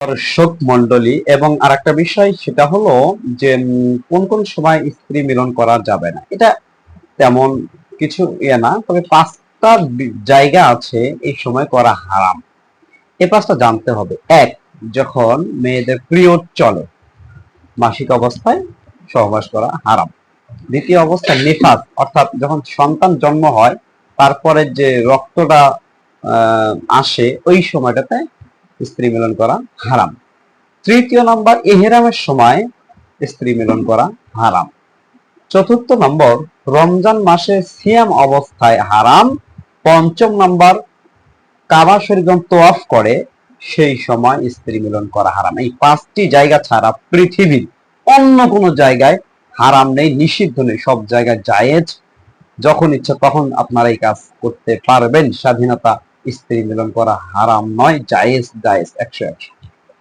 দর্শক মন্ডলী, এবং আরেকটা বিষয় সেটা হলো যে কোন কোন সময় স্ত্রী মিলন করা যাবে না, এটা তেমন কিছু না, তবে পাঁচটা জায়গা আছে এই সময় করা হারাম। এই পাঁচটা জানতে হবে। এক, যখন মেয়েদের পিরিয়ড চলে, মাসিক অবস্থায় সহবাস করা হারাম। দ্বিতীয় অবস্থা নিফাস, অর্থাৎ যখন সন্তান জন্ম হয় তারপরে যে রক্তটা আসে ওই সময়টাতে স্ত্রী মিলন করা হারাম। তৃতীয় নাম্বার, ইহরামের সময় স্ত্রী মিলন করা হারাম। চতুর্থ নম্বর, রমজান মাসে সিয়াম অবস্থায় হারাম। পঞ্চম নাম্বার, কাবা শরীফ যখন তওয়াফ করে সেই সময় স্ত্রী মিলন করা হারাম। এই পাঁচটি জায়গা ছাড়া পৃথিবীর অন্য কোনো জায়গায় হারাম নেই, নিষিদ্ধ নেই, সব জায়গায় জায়েজ। যখন ইচ্ছা তখন আপনারা এই কাজ করতে পারবেন, স্বাধীনতা। স্ত্রী মিলন করা হারাম নয়, জায়েজ জায়েজ 100।